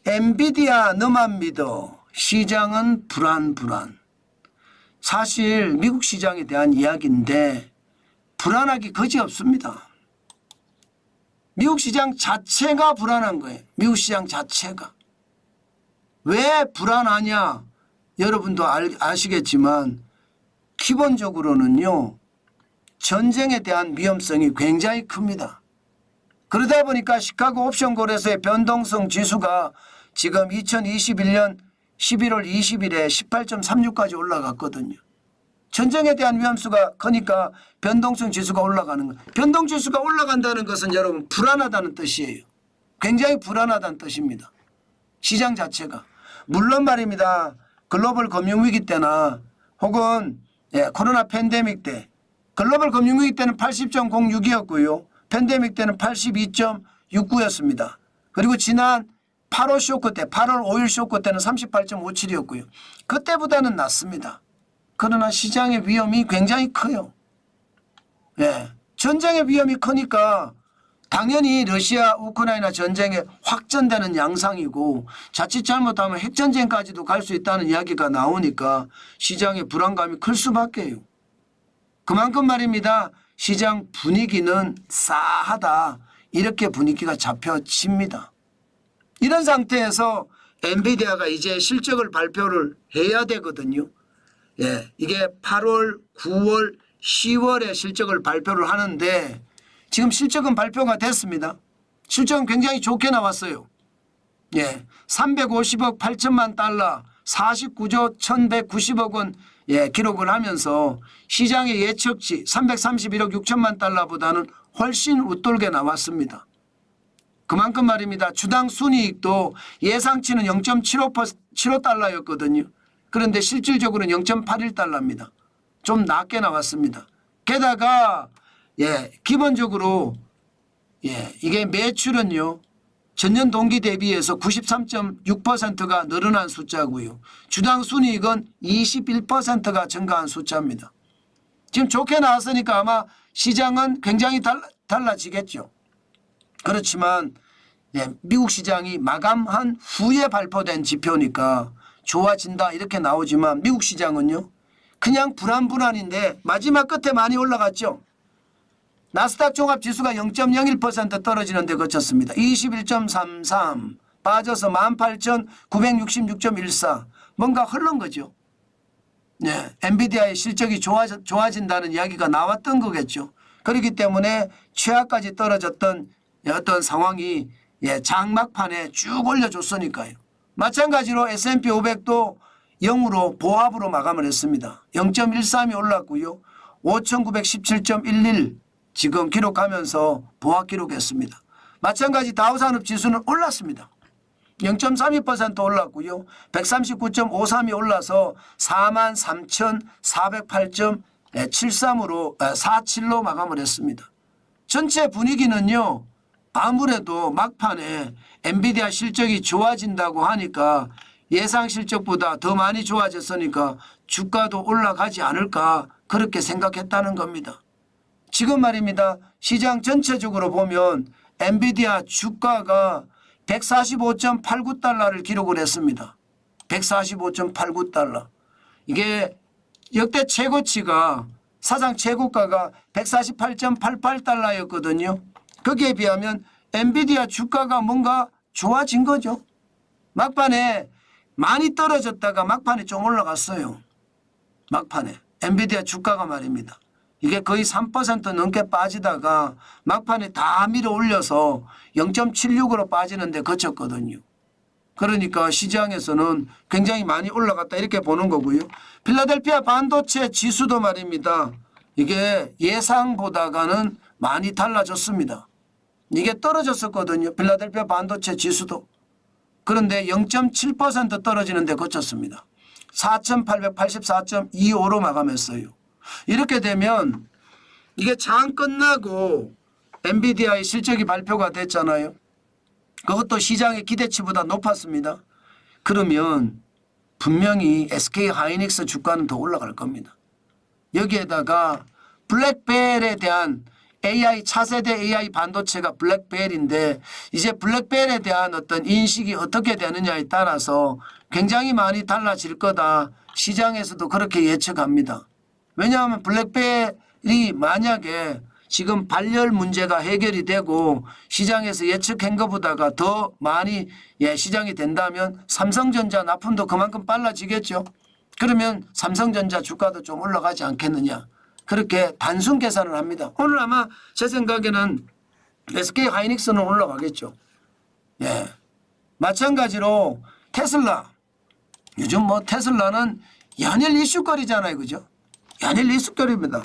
엔비디아 너만 믿어. 시장은 불안. 사실 미국 시장에 대한 이야기인데 불안하기 거지없습니다. 미국 시장 자체가 불안한 거예요. 미국 시장 자체가. 왜 불안하냐? 여러분도 아시겠지만 기본적으로는요. 전쟁에 대한 위험성이 굉장히 큽니다. 그러다 보니까 시카고 옵션 거래소의 변동성 지수가 지금 2021년 11월 20일에 18.36까지 올라갔거든요. 전쟁에 대한 위험수가 크니까 변동성 지수가 올라가는 거예요. 변동 지수가 올라간다는 것은 여러분 불안하다는 뜻이에요. 굉장히 불안하다는 뜻입니다. 시장 자체가. 물론 말입니다. 글로벌 금융위기 때나 혹은 코로나 팬데믹 때 글로벌 금융위기 때는 80.06이었고요. 팬데믹 때는 82.69였습니다. 그리고 지난 8월 쇼크 때 8월 5일 쇼크 때는 38.57이었고요. 그때보다는 낫습니다. 그러나 시장의 위험이 굉장히 커요. 전쟁의 위험이 크니까 당연히 러시아 우크라이나 전쟁에 확전되는 양상이고 자칫 잘못하면 핵전쟁까지도 갈 수 있다는 이야기가 나오니까 시장의 불안감이 클 수밖에요. 그만큼 말입니다. 시장 분위기는 싸하다. 이렇게 분위기가 잡혀집니다. 이런 상태에서 엔비디아가 이제 실적을 발표를 해야 되거든요. 이게 8월, 9월, 10월에 실적을 발표를 하는데 지금 실적은 발표가 됐습니다. 실적은 굉장히 좋게 나왔어요. 350억 8천만 달러, 49조 1190억 원 기록을 하면서 시장의 예측치 331억 6천만 달러보다는 훨씬 웃돌게 나왔습니다. 그만큼 말입니다. 주당 순이익도 예상치는 0.75달러였거든요. 그런데 실질적으로는 0.81달러입니다. 좀 낮게 나왔습니다. 게다가 기본적으로 이게 매출은요. 전년 동기 대비해서 93.6%가 늘어난 숫자고요. 주당 순이익은 21%가 증가한 숫자입니다. 지금 좋게 나왔으니까 아마 시장은 굉장히 달라지겠죠. 그렇지만 미국 시장이 마감한 후에 발표된 지표니까 좋아진다 이렇게 나오지만 미국 시장은요. 그냥 불안인데 마지막 끝에 많이 올라갔죠. 나스닥 종합지수가 0.01% 떨어지는 데 그쳤습니다. 21.33 빠져서 18,966.14 뭔가 흐른 거죠. 엔비디아의 실적이 좋아진다는 이야기가 나왔던 거겠죠. 그렇기 때문에 최하까지 떨어졌던 어떤 상황이 장막판에 쭉 올려줬으니까요. 마찬가지로 S&P 500도 0으로 보합으로 마감을 했습니다. 0.13이 올랐고요. 5,917.11 지금 기록하면서 보합 기록했습니다. 마찬가지 다우산업지수는 올랐습니다. 0.32% 올랐고요. 139.53이 올라서 43,408.73으로 47로 마감을 했습니다. 전체 분위기는요. 아무래도 막판에 엔비디아 실적이 좋아진다고 하니까 예상 실적보다 더 많이 좋아졌으니까 주가도 올라가지 않을까 그렇게 생각했다는 겁니다. 지금 말입니다. 시장 전체적으로 보면 엔비디아 주가가 145.89달러를 기록을 했습니다. 145.89달러. 이게 역대 최고치가 사상 최고가가 148.88달러였거든요. 거기에 비하면 엔비디아 주가가 뭔가 좋아진 거죠. 막판에 많이 떨어졌다가 막판에 좀 올라갔어요. 막판에 엔비디아 주가가 말입니다. 이게 거의 3% 넘게 빠지다가 막판에 다 밀어 올려서 0.76으로 빠지는데 그쳤거든요. 그러니까 시장에서는 굉장히 많이 올라갔다 이렇게 보는 거고요. 필라델피아 반도체 지수도 말입니다. 이게 예상보다가는 많이 달라졌습니다. 이게 떨어졌었거든요. 필라델피아 반도체 지수도. 그런데 0.7% 떨어지는데 그쳤습니다. 4,884.25로 마감했어요. 이렇게 되면 이게 장 끝나고 엔비디아의 실적이 발표가 됐잖아요. 그것도 시장의 기대치보다 높았습니다. 그러면 분명히 SK하이닉스 주가는 더 올라갈 겁니다. 여기에다가 블랙벨에 대한 AI 차세대 AI 반도체가 블랙벨인데 이제 블랙벨에 대한 어떤 인식이 어떻게 되느냐에 따라서 굉장히 많이 달라질 거다. 시장에서도 그렇게 예측합니다. 왜냐하면 블랙벨이 만약에 지금 발열 문제가 해결이 되고 시장에서 예측한 것보다가 더 많이 시장이 된다면 삼성전자 납품도 그만큼 빨라지겠죠. 그러면 삼성전자 주가도 좀 올라가지 않겠느냐. 그렇게 단순 계산을 합니다. 오늘 아마 제 생각에는 SK 하이닉스는 올라가겠죠. 예. 마찬가지로 테슬라. 요즘 뭐 테슬라는 연일 이슈거리잖아요. 그죠? 연일 이슈거리입니다.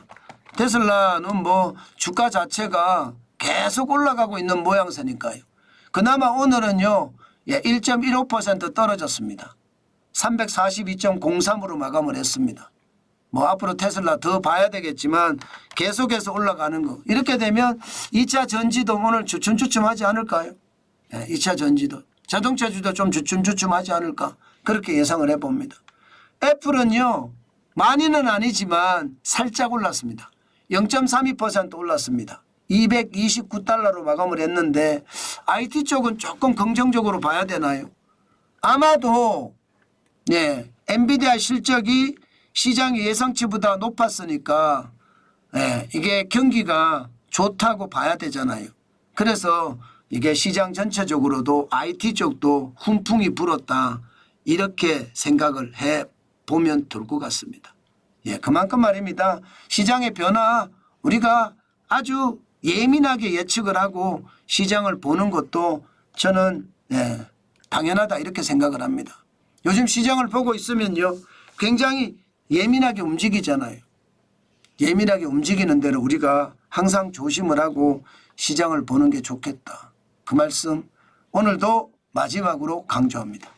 테슬라는 뭐 주가 자체가 계속 올라가고 있는 모양새니까요. 그나마 오늘은요 1.15% 떨어졌습니다. 342.03으로 마감을 했습니다. 뭐 앞으로 테슬라 더 봐야 되겠지만 계속해서 올라가는 거. 이렇게 되면 2차 전지도 오늘 주춤주춤하지 않을까요? 2차 전지도. 자동차주도 좀 주춤주춤하지 않을까. 그렇게 예상을 해봅니다. 애플은요. 많이는 아니지만 살짝 올랐습니다. 0.32% 올랐습니다. 229달러로 마감을 했는데 IT 쪽은 조금 긍정적으로 봐야 되나요? 아마도 엔비디아 실적이 시장의 예상치보다 높았으니까 이게 경기가 좋다고 봐야 되잖아요. 그래서 이게 시장 전체적으로도 IT 쪽도 훈풍이 불었다. 이렇게 생각을 해보면 될 것 같습니다. 그만큼 말입니다. 시장의 변화 우리가 아주 예민하게 예측을 하고 시장을 보는 것도 저는 당연하다 이렇게 생각을 합니다. 요즘 시장을 보고 있으면요. 굉장히 예민하게 움직이잖아요. 예민하게 움직이는 대로 우리가 항상 조심을 하고 시장을 보는 게 좋겠다. 그 말씀 오늘도 마지막으로 강조합니다.